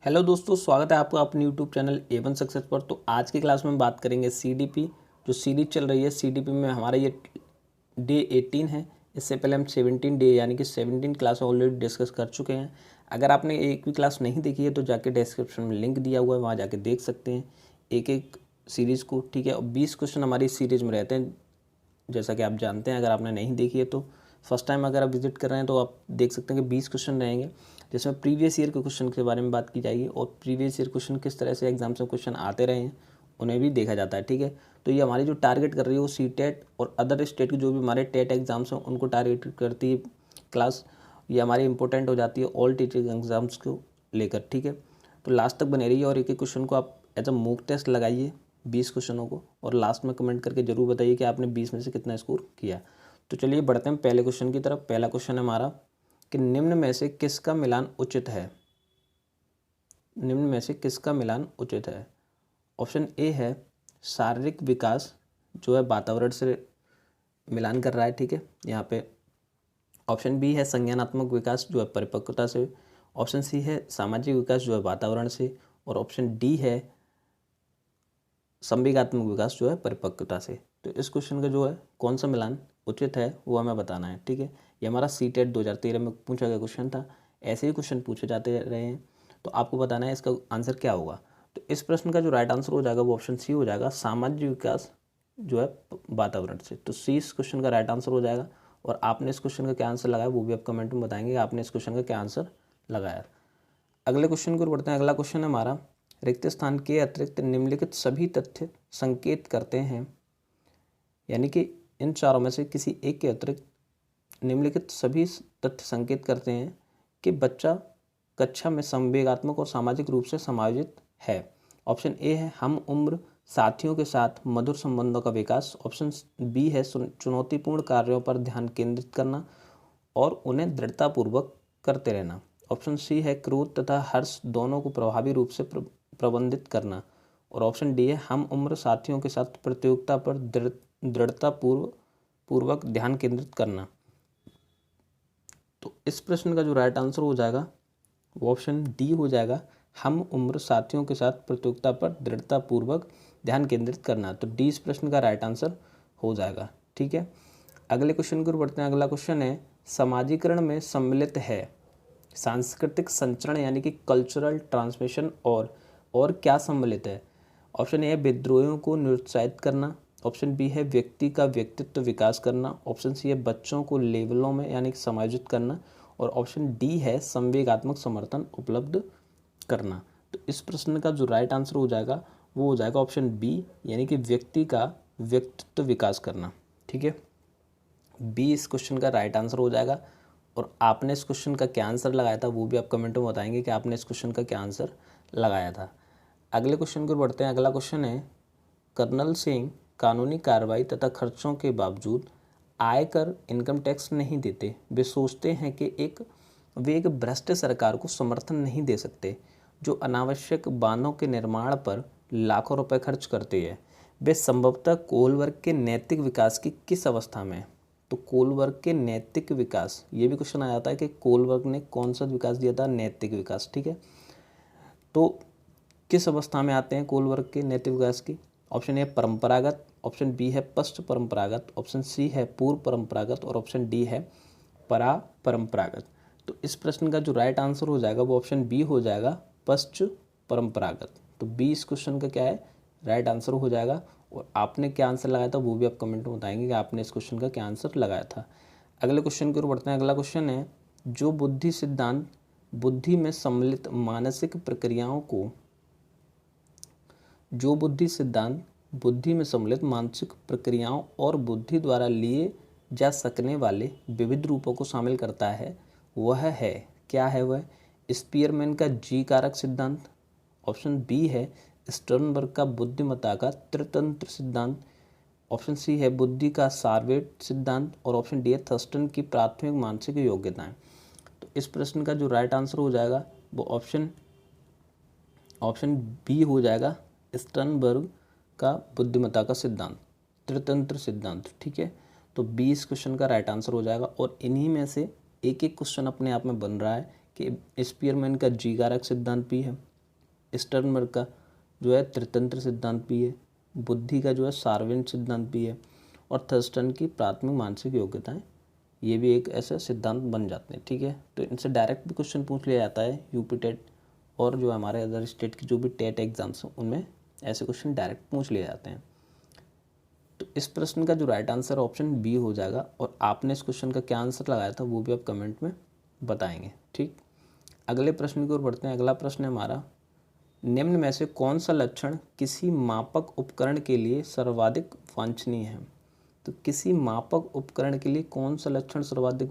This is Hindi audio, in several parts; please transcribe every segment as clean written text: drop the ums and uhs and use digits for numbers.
हेलो दोस्तों, स्वागत है आपका अपने यूट्यूब चैनल A1 सक्सेस पर। तो आज की क्लास में हम बात करेंगे सीडीपी जो सीरीज चल रही है। सीडीपी में हमारा ये डे 18 है। इससे पहले हम 17 डे यानी कि 17 क्लास ऑलरेडी डिस्कस कर चुके हैं। अगर आपने एक भी क्लास नहीं देखी है तो जाके डिस्क्रिप्शन में लिंक दिया हुआ है, वहाँ जाके देख सकते हैं एक एक सीरीज़ को। ठीक है, और 20 क्वेश्चन हमारी सीरीज़ में रहते हैं, जैसा कि आप जानते हैं। अगर आपने नहीं देखी है तो फर्स्ट टाइम अगर आप विजिट कर रहे हैं तो आप देख सकते हैं कि 20 क्वेश्चन रहेंगे, जिसमें प्रीवियस ईयर के क्वेश्चन के बारे में बात की जाएगी और प्रीवियस ईयर क्वेश्चन किस तरह से एग्जाम्स में क्वेश्चन आते रहे हैं उन्हें भी देखा जाता है। ठीक है, तो ये हमारी जो टारगेट कर रही है वो सीटेट और अदर स्टेट के जो भी हमारे टेट एग्जाम्स हैं उनको टारगेट करती है क्लास। ये हमारी इंपॉर्टेंट हो जाती है ऑल टीचिंग एग्जाम्स को लेकर। ठीक है, तो लास्ट तक बने रहिए और एक एक क्वेश्चन को आप एज अ मॉक टेस्ट लगाइए 20 क्वेश्चनों को, और लास्ट में कमेंट करके जरूर बताइए कि आपने 20 में से कितना स्कोर किया। तो चलिए बढ़ते हैं पहले क्वेश्चन की तरफ। पहला क्वेश्चन है हमारा कि निम्न में से किसका मिलान उचित है। निम्न में से किसका मिलान उचित है। ऑप्शन ए है शारीरिक विकास जो है वातावरण से मिलान कर रहा है। ठीक है, यहाँ पे ऑप्शन बी है संज्ञानात्मक विकास जो है परिपक्वता से। ऑप्शन सी है सामाजिक विकास जो है वातावरण से। और ऑप्शन डी है संवेगात्मक विकास जो है परिपक्वता से। तो इस क्वेश्चन का जो है कौन सा मिलान उचित है वो हमें बताना है। ठीक है, ये हमारा सीटेट 2013 में पूछा गया क्वेश्चन था। ऐसे ही क्वेश्चन पूछे जाते रहे हैं, तो आपको बताना है इसका आंसर क्या होगा। तो इस प्रश्न का जो राइट आंसर हो जाएगा वो ऑप्शन सी हो जाएगा, सामाजिक विकास जो है वातावरण से। तो सी इस क्वेश्चन का राइट आंसर हो जाएगा। और आपने इस क्वेश्चन का क्या आंसर लगाया वो भी आप कमेंट में बताएंगे कि आपने इस क्वेश्चन का क्या आंसर लगाया। अगले क्वेश्चन को बढ़ते हैं। अगला क्वेश्चन है हमारा रिक्त स्थान के अतिरिक्त निम्नलिखित सभी तथ्य संकेत करते हैं, यानी कि इन चारों में से किसी एक के अतिरिक्त निम्नलिखित सभी तथ्य संकेत करते हैं कि बच्चा कक्षा में संवेगात्मक और सामाजिक रूप से समायोजित है। ऑप्शन ए है हम उम्र साथियों के साथ मधुर संबंधों का विकास। ऑप्शन बी है चुनौतीपूर्ण कार्यों पर ध्यान केंद्रित करना और उन्हें दृढ़तापूर्वक करते रहना। ऑप्शन सी है क्रोध तथा हर्ष दोनों को प्रभावी रूप से प्रबंधित करना। और ऑप्शन डी है हम उम्र साथियों के साथ प्रतियोगिता पर दृढ़तापूर्वक ध्यान केंद्रित करना। तो इस प्रश्न का जो राइट आंसर हो जाएगा वो ऑप्शन डी हो जाएगा, हम उम्र साथियों के साथ प्रतियोगिता पर दृढ़तापूर्वक ध्यान केंद्रित करना। तो डी इस प्रश्न का राइट आंसर हो जाएगा। ठीक है, अगले क्वेश्चन की ओर बढ़ते हैं। अगला क्वेश्चन है समाजीकरण में सम्मिलित है सांस्कृतिक संचरण यानी कि कल्चरल ट्रांसमिशन और क्या सम्मिलित है। ऑप्शन ए है विद्रोहियों को निरुत्साहित करना। ऑप्शन बी है व्यक्ति का व्यक्तित्व विकास करना। ऑप्शन सी है बच्चों को लेवलों में यानी कि समायोजित करना। और ऑप्शन डी है संवेगात्मक समर्थन उपलब्ध करना। तो इस प्रश्न का जो राइट आंसर हो जाएगा वो हो जाएगा ऑप्शन बी, यानी कि व्यक्ति का व्यक्तित्व विकास करना। ठीक है, बी इस क्वेश्चन का राइट आंसर हो जाएगा। और आपने इस क्वेश्चन का क्या आंसर लगाया था वो भी आप कमेंट में बताएंगे कि आपने इस क्वेश्चन का क्या आंसर लगाया था। अगले क्वेश्चन को बढ़ते हैं। अगला क्वेश्चन है कर्नल सिंह कानूनी कार्रवाई तथा खर्चों के बावजूद आयकर इनकम टैक्स नहीं देते। वे सोचते हैं कि वे एक भ्रष्ट सरकार को समर्थन नहीं दे सकते जो अनावश्यक बांधों के निर्माण पर लाखों रुपए खर्च करती है। वे संभवतः कोल वर्ग के नैतिक विकास की किस अवस्था में। तो कोल वर्ग के नैतिक विकास, ये भी क्वेश्चन आ जाता है कि कोल वर्ग ने कौन सा विकास दिया था, नैतिक विकास। ठीक है, तो किस अवस्था में आते हैं कोल वर्ग के नैतिक विकास की। ऑप्शन ए परंपरागत, ऑप्शन बी है पश्च परंपरागत, ऑप्शन सी है पूर्व परंपरागत और ऑप्शन डी है परा परंपरागत। तो इस प्रश्न का जो राइट आंसर हो जाएगा वो ऑप्शन बी हो जाएगा, पश्च परंपरागत। तो बी इस क्वेश्चन का क्या है, राइट आंसर हो जाएगा। और आपने क्या आंसर लगाया था वो भी आप कमेंट में बताएंगे कि आपने इस क्वेश्चन का क्या आंसर लगाया था। अगले क्वेश्चन की ओर बढ़ते हैं। अगला क्वेश्चन है जो बुद्धि सिद्धांत बुद्धि में सम्मिलित मानसिक प्रक्रियाओं को जो बुद्धि सिद्धांत बुद्धि में सम्मिलित मानसिक प्रक्रियाओं और बुद्धि द्वारा लिए जा सकने वाले विविध रूपों को शामिल करता है वह है, क्या है वह। स्पीयरमैन का जी कारक सिद्धांत। ऑप्शन बी है स्टर्नबर्ग का बुद्धिमत्ता का त्रितंत्र सिद्धांत। ऑप्शन सी है बुद्धि का सारवेट सिद्धांत। और ऑप्शन डी है थर्स्टन की प्राथमिक मानसिक योग्यताएं। तो इस प्रश्न का जो राइट आंसर हो जाएगा वो ऑप्शन बी हो जाएगा, स्टर्नबर्ग का बुद्धिमत्ता का सिद्धांत, त्रितंत्र सिद्धांत। ठीक है, तो बी इस क्वेश्चन का राइट आंसर हो जाएगा। और इन्हीं में से एक एक क्वेश्चन अपने आप में बन रहा है कि स्पीयरमैन का जी कारक सिद्धांत भी है, स्टर्नबर्ग का जो है त्रितंत्र सिद्धांत भी है, बुद्धि का जो है सार्वजनिक सिद्धांत भी है, और थर्स्टन की प्राथमिक मानसिक योग्यताएं, ये भी एक ऐसा सिद्धांत बन जाते हैं। ठीक है, तो इनसे डायरेक्ट भी क्वेश्चन पूछ लिया जाता है यूपी टेट और जो हमारे अदर स्टेट की जो भी टेट एग्जाम्स हैं उनमें ऐसे क्वेश्चन डायरेक्ट पूछ लिए जाते हैं। तो इस प्रश्न का जो राइट आंसर ऑप्शन बी हो जाएगा, और आपने इस क्वेश्चन का क्या आंसर लगाया था वो भी आप कमेंट में बताएंगे। ठीक, अगले प्रश्न की ओर बढ़ते हैं। अगला प्रश्न है हमारा, निम्न में से कौन सा लक्षण किसी मापक उपकरण के लिए सर्वाधिक वांछनीय है? तो किसी मापक उपकरण के लिए कौन सा लक्षण सर्वाधिक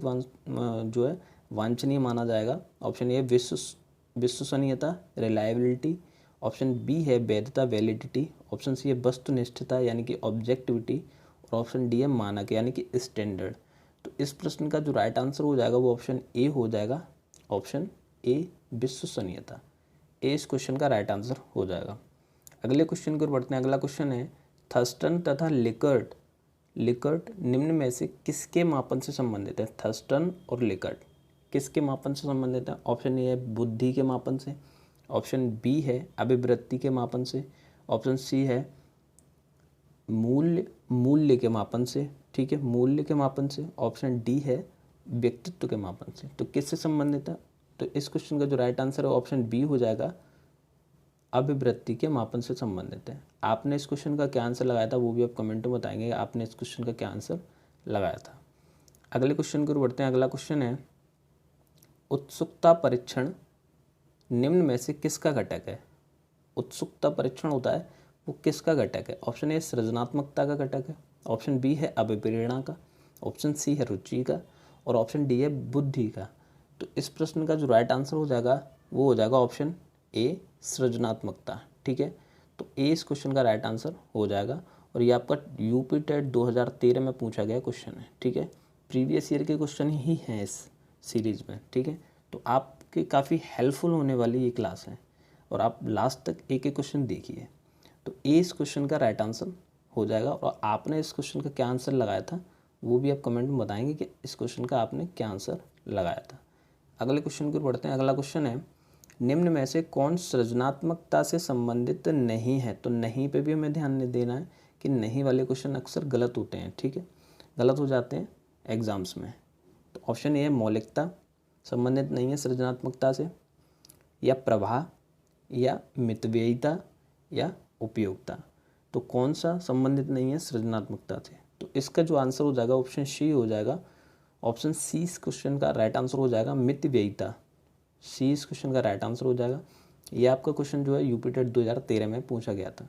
जो है वांछनीय माना जाएगा? ऑप्शन ए विश्वसनीयता, रिलायबिलिटी, ऑप्शन बी है वैधता, वैलिडिटी, ऑप्शन सी है वस्तुनिष्ठता यानी कि ऑब्जेक्टिविटी, और ऑप्शन डी है मानक यानी कि स्टैंडर्ड। तो इस प्रश्न का जो राइट आंसर हो जाएगा वो ऑप्शन ए हो जाएगा, ऑप्शन ए विश्वसनीयता। ए इस क्वेश्चन का राइट आंसर हो जाएगा। अगले क्वेश्चन की ओर बढ़ते हैं। अगला क्वेश्चन है, थर्स्टन तथा लिकर्ट निम्न में से किसके मापन से संबंधित है? थर्स्टन और लिकर्ट किसके मापन से संबंधित है? ऑप्शन ए है बुद्धि के मापन से, ऑप्शन बी है अभिवृत्ति के मापन से, ऑप्शन सी है मूल्य के मापन से। ठीक है, मूल्य के मापन से, ऑप्शन डी है व्यक्तित्व के मापन से। तो किससे संबंधित है? तो इस क्वेश्चन का जो राइट आंसर है ऑप्शन बी हो जाएगा, अभिवृत्ति के मापन से संबंधित है। आपने इस क्वेश्चन का क्या आंसर लगाया था वो भी आप कमेंट में बताएंगे, आपने इस क्वेश्चन का क्या आंसर लगाया था। अगले क्वेश्चन की ओर बढ़ते हैं। अगला क्वेश्चन है, उत्सुकता परीक्षण निम्न में से किसका घटक है? उत्सुकता परीक्षण होता है वो किसका घटक है? ऑप्शन ए सृजनात्मकता का घटक है, ऑप्शन बी है अभिप्रेरणा का, ऑप्शन सी है रुचि का, और ऑप्शन डी है बुद्धि का। तो इस प्रश्न का जो राइट आंसर हो जाएगा वो हो जाएगा ऑप्शन ए सृजनात्मकता। ठीक है, तो ए इस क्वेश्चन का राइट आंसर हो जाएगा, और ये आपका यूपी टेट 2013 में पूछा गया क्वेश्चन है। ठीक है, प्रीवियस ईयर के क्वेश्चन ही हैं इस सीरीज में। ठीक है, तो आपके काफ़ी हेल्पफुल होने वाली ये क्लास है, और आप लास्ट तक एक एक क्वेश्चन देखिए। तो ए इस क्वेश्चन का राइट आंसर हो जाएगा, और आपने इस क्वेश्चन का क्या आंसर लगाया था वो भी आप कमेंट में बताएंगे कि इस क्वेश्चन का आपने क्या आंसर लगाया था। अगले क्वेश्चन की ओर बढ़ते हैं। अगला क्वेश्चन है, निम्न में से कौन सृजनात्मकता से संबंधित नहीं है? तो नहीं पे भी हमें ध्यान नहीं देना है कि नहीं वाले क्वेश्चन अक्सर गलत होते हैं। ठीक है, गलत हो जाते हैं एग्जाम्स में। तो ऑप्शन ए है मौलिकता, संबंधित नहीं है सृजनात्मकता से, या प्रवाह, या मितव्ययिता, या उपयोगिता। तो कौन सा संबंधित नहीं है सृजनात्मकता से? तो इसका जो आंसर हो जाएगा ऑप्शन सी हो जाएगा, ऑप्शन सी इस क्वेश्चन का राइट आंसर हो जाएगा, मितव्ययिता। सी इस क्वेश्चन का राइट आंसर हो जाएगा। ये आपका क्वेश्चन जो है यूपी टेट 2013 में पूछा गया था।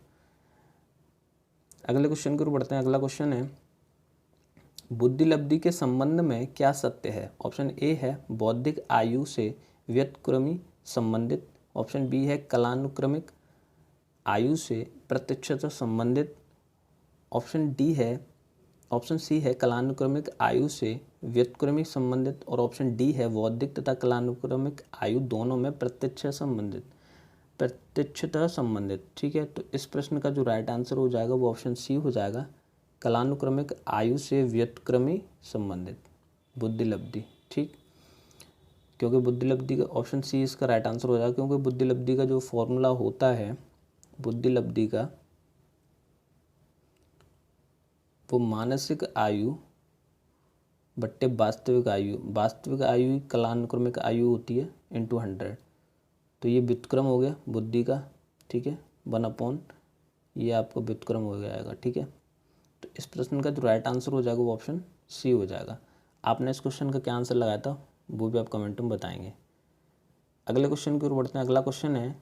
अगले क्वेश्चन की ओर बढ़ते हैं। अगला क्वेश्चन है, बुद्धिलब्धि के संबंध में क्या सत्य है? ऑप्शन ए है बौद्धिक आयु से व्युत्क्रमी संबंधित, ऑप्शन बी है कालानुक्रमिक आयु से प्रत्यक्षतः संबंधित, ऑप्शन सी है कालानुक्रमिक आयु से व्युत्क्रमिक संबंधित, और ऑप्शन डी है बौद्धिक तथा कालानुक्रमिक आयु दोनों में प्रत्यक्षतः संबंधित। ठीक है, तो इस प्रश्न का जो राइट आंसर हो जाएगा वो ऑप्शन सी हो जाएगा, कालानुक्रमिक आयु से व्युत्क्रमी संबंधित बुद्धिलब्धि। ठीक, क्योंकि बुद्धिलब्धि का ऑप्शन सी इसका राइट आंसर हो जाएगा, क्योंकि बुद्धिलब्धि का जो फॉर्मूला होता है बुद्धिलब्धि का, वो मानसिक आयु बट्टे वास्तविक आयु कालानुक्रमिक आयु होती है इंटू 100। तो ये व्युत्क्रम हो गया बुद्धि का। ठीक है, 1/, ये आपको व्युत्क्रम हो जाएगा। ठीक है, तो इस प्रश्न का जो राइट आंसर हो जाएगा वो ऑप्शन सी हो जाएगा। आपने इस क्वेश्चन का क्या आंसर लगाया था वो भी आप कमेंट में बताएंगे। अगले क्वेश्चन की ओर बढ़ते हैं। अगला क्वेश्चन है,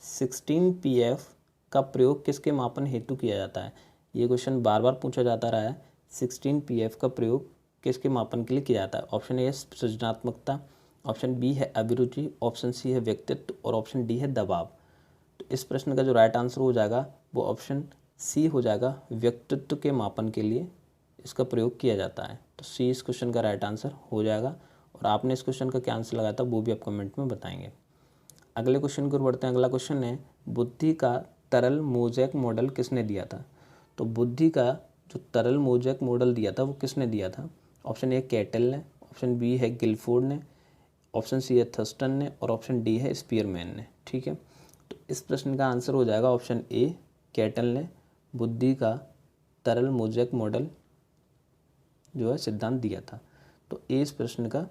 16 PF का प्रयोग किसके मापन हेतु किया जाता है? ये क्वेश्चन बार बार पूछा जाता रहा है। 16 PF का प्रयोग किसके मापन के लिए किया जाता है? ऑप्शन ए सृजनात्मकता, ऑप्शन बी है अभिरुचि, ऑप्शन सी है व्यक्तित्व, और ऑप्शन डी है दबाव। तो इस प्रश्न का जो राइट आंसर हो जाएगा वो ऑप्शन सी हो जाएगा, व्यक्तित्व के मापन के लिए इसका प्रयोग किया जाता है। तो सी इस क्वेश्चन का राइट आंसर हो जाएगा, और आपने इस क्वेश्चन का क्या आंसर लगाया था वो भी आप कमेंट में बताएंगे। अगले क्वेश्चन की ओर बढ़ते हैं। अगला क्वेश्चन है, बुद्धि का तरल मोज़ेक मॉडल किसने दिया था? तो बुद्धि का जो तरल मोज़ेक मॉडल दिया था वो किसने दिया था? ऑप्शन ए कैटल ने, ऑप्शन बी है गिलफोर्ड ने, ऑप्शन सी है थर्स्टन ने, और ऑप्शन डी है स्पीयरमैन ने। ठीक है, तो इस प्रश्न का आंसर हो जाएगा ऑप्शन ए, कैटल ने बुद्धि का तरल मोज़ेक मॉडल जो है सिद्धांत दिया था। तो ए इस प्रश्न का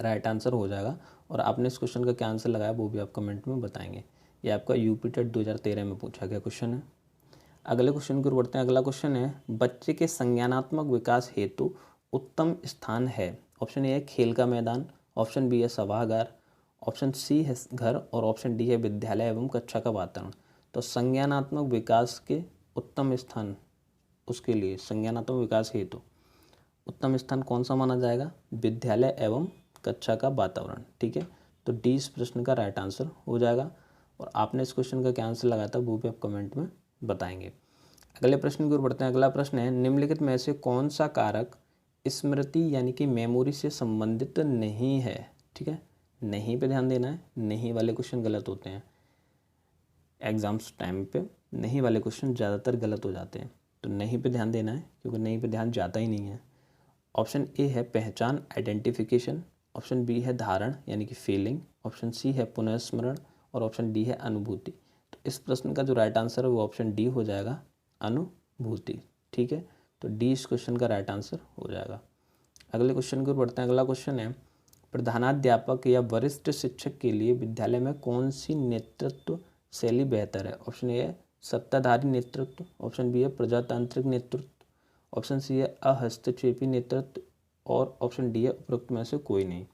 राइट आंसर हो जाएगा। और आपने इस क्वेश्चन का क्या आंसर लगाया वो भी आप कमेंट में बताएंगे। ये आपका यूपी टेट 2013 में पूछा गया क्वेश्चन है। अगले क्वेश्चन की ओर बढ़ते हैं। अगला क्वेश्चन है, बच्चे के संज्ञानात्मक विकास हेतु उत्तम स्थान है। ऑप्शन ए है खेल का मैदान, ऑप्शन बी है सभागार, ऑप्शन सी है घर और ऑप्शन डी है विद्यालय एवं कक्षा का वातावरण। तो संज्ञानात्मक विकास के उत्तम स्थान, उसके लिए संज्ञानात्मक विकास हेतु उत्तम स्थान कौन सा माना जाएगा? विद्यालय एवं कक्षा का वातावरण। ठीक है, तो डी इस प्रश्न का राइट आंसर हो जाएगा। और आपने इस क्वेश्चन का क्या आंसर लगाया था वो भी आप कमेंट में बताएंगे। अगले प्रश्न की ओर बढ़ते हैं। अगला प्रश्न है, निम्नलिखित में से कौन सा कारक स्मृति यानी कि मेमोरी से संबंधित नहीं है? ठीक है, नहीं पे ध्यान देना है। नहीं वाले क्वेश्चन गलत होते हैं एग्जाम्स टाइम पे, नहीं वाले क्वेश्चन ज़्यादातर गलत हो जाते हैं। तो नहीं पे ध्यान देना है क्योंकि नहीं पे ध्यान जाता ही नहीं है। ऑप्शन ए है पहचान, आइडेंटिफिकेशन, ऑप्शन बी है धारण यानी कि फीलिंग, ऑप्शन सी है पुनर्स्मरण और ऑप्शन डी है अनुभूति। तो इस प्रश्न का जो राइट आंसर है वो ऑप्शन डी हो जाएगा, अनुभूति। ठीक है, तो डी इस क्वेश्चन का राइट आंसर हो जाएगा। अगले क्वेश्चन की ओर बढ़ते हैं। अगला क्वेश्चन है, प्रधानाध्यापक या वरिष्ठ शिक्षक के लिए विद्यालय में कौन सी नेतृत्व शैली बेहतर है? ऑप्शन ए है सत्ताधारी नेतृत्व, ऑप्शन बी है प्रजातांत्रिक नेतृत्व, ऑप्शन सी है अहस्तक्षेपी नेतृत्व और ऑप्शन डी है उपरोक्त में से कोई नहीं।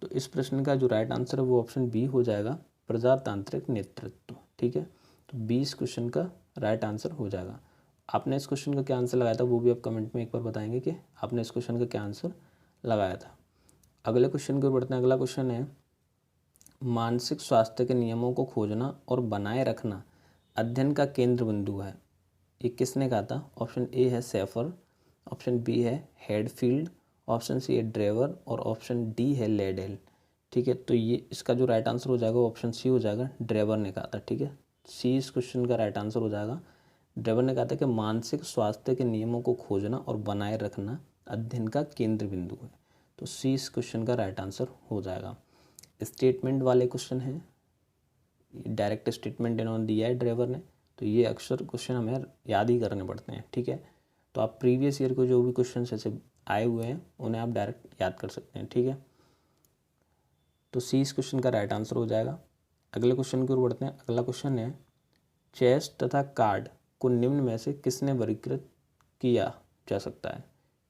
तो इस प्रश्न का जो राइट आंसर है वो ऑप्शन बी हो जाएगा, प्रजातांत्रिक नेतृत्व। ठीक है, तो बी इस क्वेश्चन का राइट आंसर हो जाएगा। आपने इस क्वेश्चन का क्या आंसर लगाया था वो भी आप कमेंट में एक बार बताएंगे कि आपने इस क्वेश्चन का क्या आंसर लगाया था। अगले क्वेश्चन की ओर बढ़ते हैं। अगला क्वेश्चन है, मानसिक स्वास्थ्य के नियमों को खोजना और बनाए रखना अध्ययन का केंद्र बिंदु है। ये किसने कहा था? ऑप्शन ए है सेफर, ऑप्शन बी है हेडफील्ड, ऑप्शन सी है ड्रेवर और ऑप्शन डी है लेडेल। ठीक है, तो ये इसका जो राइट आंसर हो जाएगा ऑप्शन सी हो जाएगा, ड्रेवर ने कहा था। ठीक है, सी इस क्वेश्चन का राइट आंसर हो जाएगा। ड्रेवर ने कहा था कि मानसिक स्वास्थ्य के नियमों को खोजना और बनाए रखना अध्ययन का केंद्र बिंदु है। तो सी इस क्वेश्चन का राइट आंसर हो जाएगा। स्टेटमेंट वाले क्वेश्चन हैं, डायरेक्ट स्टेटमेंट इन्होंने दिया है ड्राइवर ने, तो ये अक्सर क्वेश्चन हमें याद ही करने पड़ते हैं। ठीक है, तो आप प्रीवियस ईयर को जो भी क्वेश्चन ऐसे आए हुए हैं उन्हें आप डायरेक्ट याद कर सकते हैं। ठीक है, तो सी इस क्वेश्चन का राइट आंसर हो जाएगा। अगले क्वेश्चन की ओर बढ़ते हैं। अगला क्वेश्चन है, चेस तथा कार्ड को निम्न में से किसने वर्गीकृत किया जा सकता है?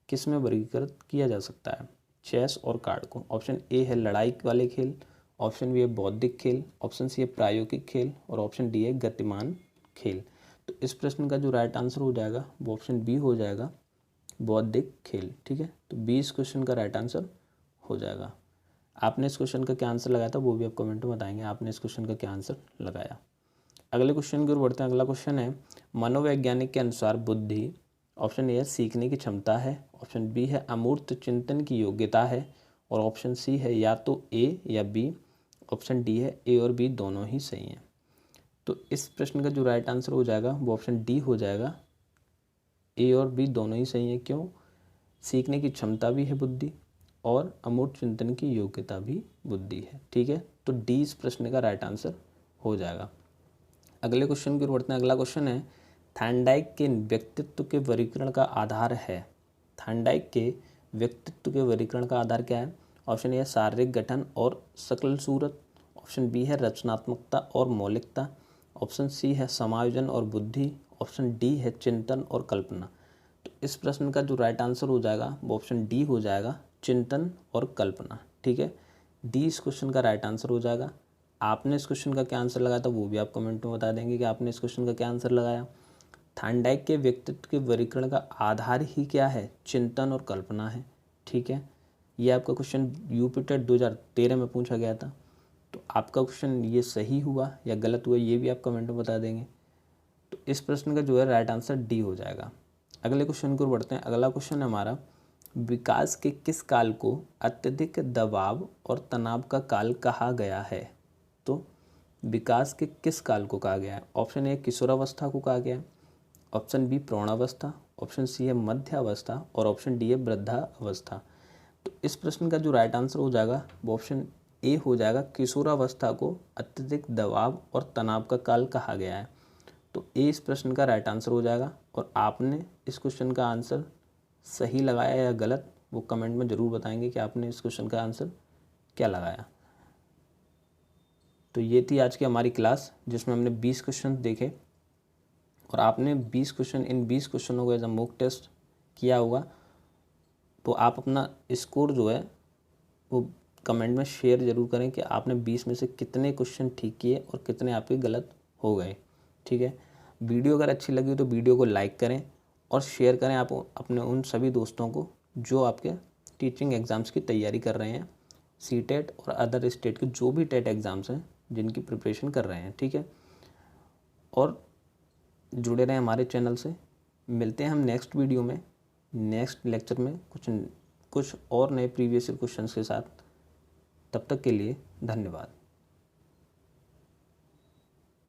किस में वर्गीकृत किया जा सकता है चेस और कार्ड को? ऑप्शन ए है लड़ाई वाले खेल, ऑप्शन बी है बौद्धिक खेल, ऑप्शन सी है प्रायोगिक खेल और ऑप्शन डी है गतिमान खेल। तो इस प्रश्न का जो राइट आंसर हो जाएगा वो ऑप्शन बी हो जाएगा, बौद्धिक खेल। ठीक है, तो बी इस क्वेश्चन का राइट आंसर हो जाएगा। आपने इस क्वेश्चन का क्या आंसर लगाया था वो भी आप कमेंट में बताएंगे आपने इस क्वेश्चन का क्या आंसर लगाया। अगले क्वेश्चन की ओर बढ़ते हैं। अगला क्वेश्चन है, मनोवैज्ञानिक के अनुसार बुद्धि, ऑप्शन ए है सीखने की क्षमता है, ऑप्शन बी है अमूर्त चिंतन की योग्यता है और ऑप्शन सी है या तो ए या बी, ऑप्शन डी है ए और बी दोनों ही सही हैं। तो इस प्रश्न का जो राइट आंसर हो जाएगा वो ऑप्शन डी हो जाएगा, ए और बी दोनों ही सही है। क्यों? सीखने की क्षमता भी है बुद्धि और अमूर्त चिंतन की योग्यता भी बुद्धि है। ठीक है, तो डी इस प्रश्न का राइट आंसर हो जाएगा। अगले क्वेश्चन की ओर बढ़ते हैं। अगला क्वेश्चन है, थॉर्नडाइक के व्यक्तित्व के वर्गीकरण का आधार है। थॉर्नडाइक के व्यक्तित्व के वर्गीकरण का आधार क्या है? ऑप्शन ए है शारीरिक गठन और शकल सूरत, ऑप्शन बी है रचनात्मकता और मौलिकता, ऑप्शन सी है समायोजन और बुद्धि, ऑप्शन डी है चिंतन और कल्पना। तो इस प्रश्न का जो राइट आंसर हो जाएगा वो ऑप्शन डी हो जाएगा, चिंतन और कल्पना। ठीक है, डी इस क्वेश्चन का राइट आंसर हो जाएगा। आपने इस क्वेश्चन का क्या आंसर लगाया था वो भी आप कमेंट में बता देंगे कि आपने इस क्वेश्चन का क्या आंसर लगाया। थॉर्नडाइक के व्यक्तित्व के वर्गीकरण का आधार ही क्या है? चिंतन और कल्पना है। ठीक है, ये आपका क्वेश्चन यूपी टेट 2013 में पूछा गया था। तो आपका क्वेश्चन ये सही हुआ या गलत हुआ ये भी आप कमेंट में बता देंगे। तो इस प्रश्न का जो है राइट आंसर डी हो जाएगा। अगले क्वेश्चन को बढ़ते हैं। अगला क्वेश्चन है हमारा, विकास के किस काल को अत्यधिक दबाव और तनाव का काल कहा गया है? तो विकास के किस काल को कहा गया है? ऑप्शन ए किशोरावस्था को कहा गया है, ऑप्शन बी प्रौढ़ावस्था, ऑप्शन सी है मध्यावस्था और ऑप्शन डी है वृद्धावस्था। तो इस प्रश्न का जो राइट आंसर हो जाएगा वो ऑप्शन ए हो जाएगा किशोरावस्था को अत्यधिक दबाव और तनाव का काल कहा गया है। तो ए इस प्रश्न का राइट आंसर हो जाएगा। और आपने इस क्वेश्चन का आंसर सही लगाया या गलत, वो कमेंट में ज़रूर बताएंगे कि आपने इस क्वेश्चन का आंसर क्या लगाया। तो ये थी आज की हमारी क्लास जिसमें हमने 20 क्वेश्चन देखे और आपने 20 क्वेश्चन इन 20 क्वेश्चनों को एज अ मॉक टेस्ट किया होगा। तो आप अपना स्कोर जो है वो कमेंट में शेयर ज़रूर करें कि आपने 20 में से कितने क्वेश्चन ठीक किए और कितने आपके गलत हो गए। ठीक है, वीडियो अगर अच्छी लगी तो वीडियो को लाइक करें और शेयर करें आप अपने उन सभी दोस्तों को जो आपके टीचिंग एग्ज़ाम्स की तैयारी कर रहे हैं, सीटेट और अदर स्टेट के जो भी टेट एग्ज़ाम्स हैं जिनकी प्रिपरेशन कर रहे हैं। ठीक है, और जुड़े रहें हमारे चैनल से। मिलते हैं हम नेक्स्ट वीडियो में, नेक्स्ट लेक्चर में कुछ और नए प्रीवियस ईयर क्वेश्चंस के साथ। तब तक के लिए धन्यवाद।